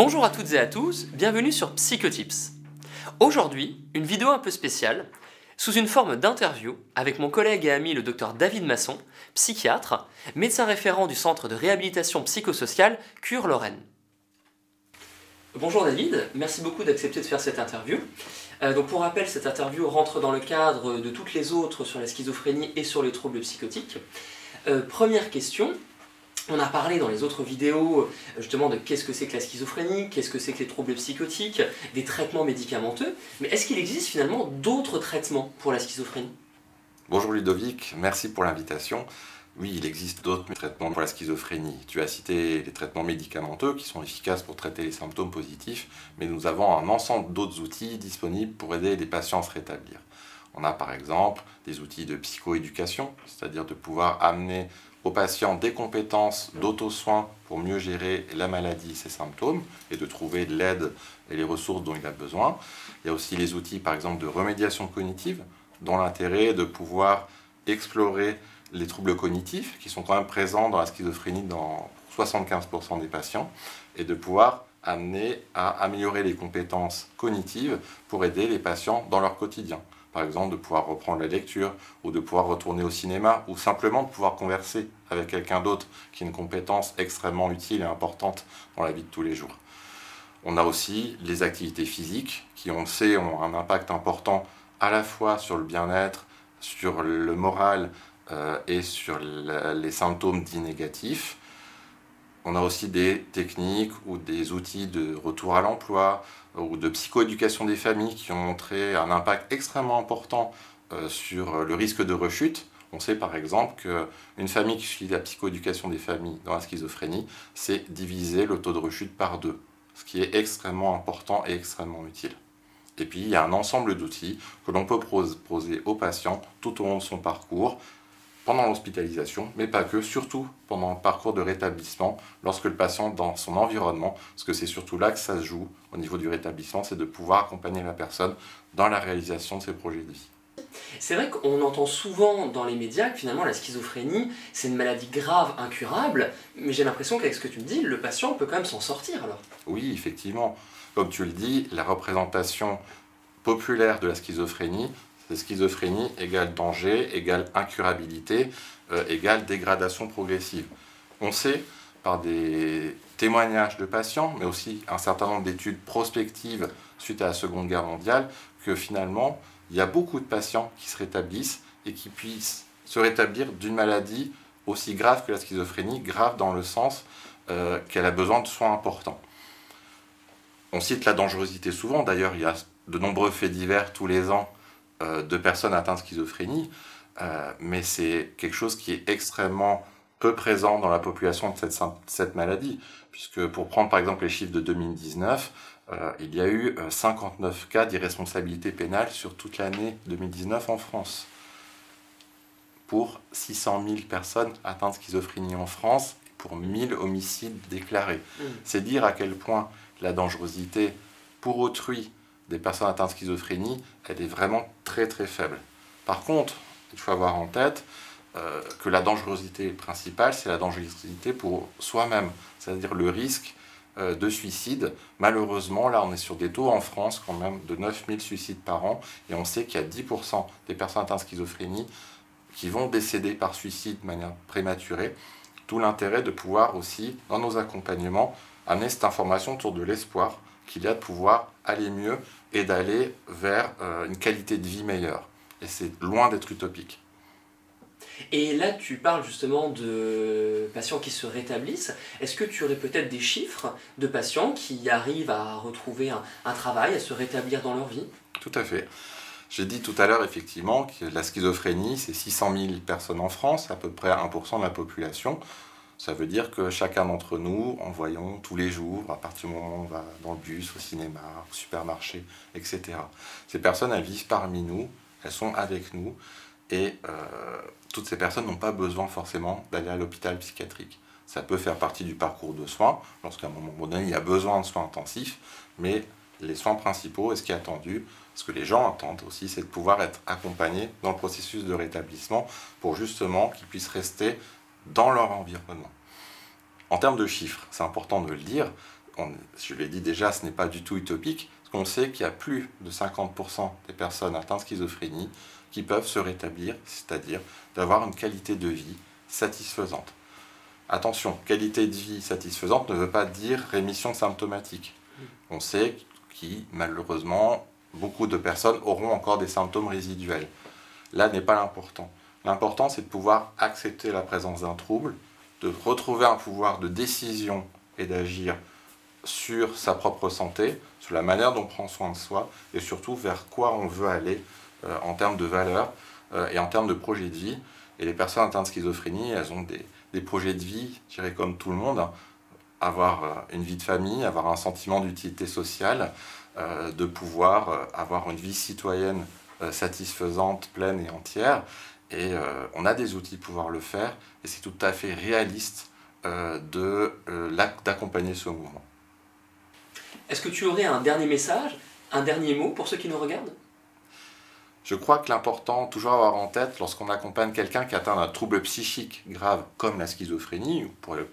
Bonjour à toutes et à tous, bienvenue sur Psychotips. Aujourd'hui, une vidéo un peu spéciale, sous une forme d'interview avec mon collègue et ami le docteur David Masson, psychiatre, médecin référent du centre de réhabilitation psychosociale Cure-Lorraine. Bonjour David, merci beaucoup d'accepter de faire cette interview. Donc pour rappel, cette interview rentre dans le cadre de toutes les autres sur la schizophrénie et sur les troubles psychotiques. Première question. On a parlé dans les autres vidéos justement de qu'est-ce que c'est que la schizophrénie, qu'est-ce que c'est que les troubles psychotiques, des traitements médicamenteux, mais est-ce qu'il existe finalement d'autres traitements pour la schizophrénie? Bonjour Ludovic, merci pour l'invitation. Oui, il existe d'autres traitements pour la schizophrénie. Tu as cité les traitements médicamenteux qui sont efficaces pour traiter les symptômes positifs, mais nous avons un ensemble d'autres outils disponibles pour aider les patients à se rétablir. On a par exemple des outils de psychoéducation, c'est-à-dire de pouvoir amener aux patients des compétences d'auto-soin pour mieux gérer la maladie et ses symptômes et de trouver l'aide et les ressources dont il a besoin. Il y a aussi les outils par exemple de remédiation cognitive dont l'intérêt est de pouvoir explorer les troubles cognitifs qui sont quand même présents dans la schizophrénie dans 75% des patients et de pouvoir amener à améliorer les compétences cognitives pour aider les patients dans leur quotidien. Par exemple, de pouvoir reprendre la lecture, ou de pouvoir retourner au cinéma, ou simplement de pouvoir converser avec quelqu'un d'autre, qui est une compétence extrêmement utile et importante dans la vie de tous les jours. On a aussi les activités physiques, qui, on le sait, ont un impact important à la fois sur le bien-être, sur le moral et sur les symptômes dits négatifs. On a aussi des techniques ou des outils de retour à l'emploi ou de psychoéducation des familles qui ont montré un impact extrêmement important sur le risque de rechute. On sait par exemple qu'une famille qui suit la psychoéducation des familles dans la schizophrénie, c'est diviser le taux de rechute par 2, ce qui est extrêmement important et extrêmement utile. Et puis il y a un ensemble d'outils que l'on peut proposer aux patients tout au long de son parcours, pendant l'hospitalisation, mais pas que, surtout pendant le parcours de rétablissement, lorsque le patient est dans son environnement, parce que c'est surtout là que ça se joue au niveau du rétablissement, c'est de pouvoir accompagner la personne dans la réalisation de ses projets de vie. C'est vrai qu'on entend souvent dans les médias que finalement la schizophrénie, c'est une maladie grave, incurable, mais j'ai l'impression qu'avec ce que tu me dis, le patient peut quand même s'en sortir alors. Oui, effectivement. Comme tu le dis, la représentation populaire de la schizophrénie, c'est schizophrénie égale danger, égale incurabilité, égale dégradation progressive. On sait par des témoignages de patients, mais aussi un certain nombre d'études prospectives suite à la Seconde Guerre mondiale, que finalement, il y a beaucoup de patients qui se rétablissent et qui puissent se rétablir d'une maladie aussi grave que la schizophrénie, grave dans le sens qu'elle a besoin de soins importants. On cite la dangerosité souvent, d'ailleurs il y a de nombreux faits divers tous les ans de personnes atteintes de schizophrénie, mais c'est quelque chose qui est extrêmement peu présent dans la population de cette maladie, puisque pour prendre par exemple les chiffres de 2019, il y a eu 59 cas d'irresponsabilité pénale sur toute l'année 2019 en France, pour 600 000 personnes atteintes de schizophrénie en France, et pour 1000 homicides déclarés. C'est dire à quel point la dangerosité pour autrui des personnes atteintes de schizophrénie, elle est vraiment très très faible. Par contre, il faut avoir en tête que la dangerosité principale, c'est la dangerosité pour soi-même, c'est-à-dire le risque de suicide. Malheureusement, là on est sur des taux en France quand même de 9000 suicides par an, et on sait qu'il y a 10% des personnes atteintes de schizophrénie qui vont décéder par suicide de manière prématurée. D'où l'intérêt de pouvoir aussi, dans nos accompagnements, amener cette information autour de l'espoir qu'il y a de pouvoir aller mieux et d'aller vers une qualité de vie meilleure. Et c'est loin d'être utopique. Et là, tu parles justement de patients qui se rétablissent. Est-ce que tu aurais peut-être des chiffres de patients qui arrivent à retrouver un travail, à se rétablir dans leur vie? Tout à fait. J'ai dit tout à l'heure effectivement que la schizophrénie, c'est 600 000 personnes en France, à peu près 1% de la population. Ça veut dire que chacun d'entre nous, en voyant tous les jours, à partir du moment où on va dans le bus, au cinéma, au supermarché, etc. Ces personnes, elles vivent parmi nous, elles sont avec nous, et toutes ces personnes n'ont pas besoin forcément d'aller à l'hôpital psychiatrique. Ça peut faire partie du parcours de soins, lorsqu'à un moment donné, il y a besoin de soins intensifs, mais les soins principaux, et ce qui est attendu, ce que les gens attendent aussi, c'est de pouvoir être accompagnés dans le processus de rétablissement pour justement qu'ils puissent rester dans leur environnement. En termes de chiffres, c'est important de le dire, je l'ai dit déjà, ce n'est pas du tout utopique, parce qu'on sait qu'il y a plus de 50% des personnes atteintes de schizophrénie qui peuvent se rétablir, c'est-à-dire d'avoir une qualité de vie satisfaisante. Attention, qualité de vie satisfaisante ne veut pas dire rémission symptomatique. On sait que malheureusement, beaucoup de personnes auront encore des symptômes résiduels. Là n'est pas l'important. L'important, c'est de pouvoir accepter la présence d'un trouble, de retrouver un pouvoir de décision et d'agir sur sa propre santé, sur la manière dont on prend soin de soi, et surtout vers quoi on veut aller en termes de valeurs et en termes de projets de vie. Et les personnes atteintes de schizophrénie, elles ont des projets de vie, je dirais comme tout le monde, hein. Avoir une vie de famille, avoir un sentiment d'utilité sociale, de pouvoir avoir une vie citoyenne satisfaisante, pleine et entière. Et on a des outils pour pouvoir le faire, et c'est tout à fait réaliste d'accompagner ce mouvement. Est-ce que tu aurais un dernier message, un dernier mot pour ceux qui nous regardent ? Je crois que l'important, toujours avoir en tête, lorsqu'on accompagne quelqu'un qui atteint un trouble psychique grave, comme la schizophrénie, ou pour le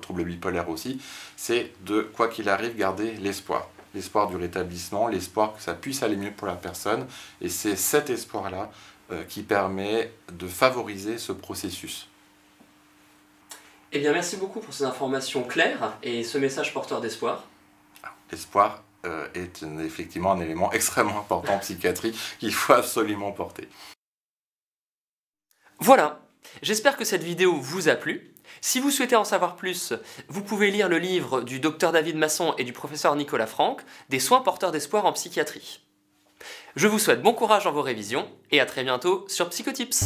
trouble bipolaire aussi, c'est de, quoi qu'il arrive, garder l'espoir. L'espoir du rétablissement, l'espoir que ça puisse aller mieux pour la personne, et c'est cet espoir-là qui permet de favoriser ce processus. Eh bien, merci beaucoup pour ces informations claires et ce message porteur d'espoir. L'espoir est effectivement un élément extrêmement important en psychiatrie qu'il faut absolument porter. Voilà, j'espère que cette vidéo vous a plu. Si vous souhaitez en savoir plus, vous pouvez lire le livre du Dr David Masson et du professeur Nicolas Franck, Des soins porteurs d'espoir en psychiatrie. Je vous souhaite bon courage dans vos révisions et à très bientôt sur Psychotips.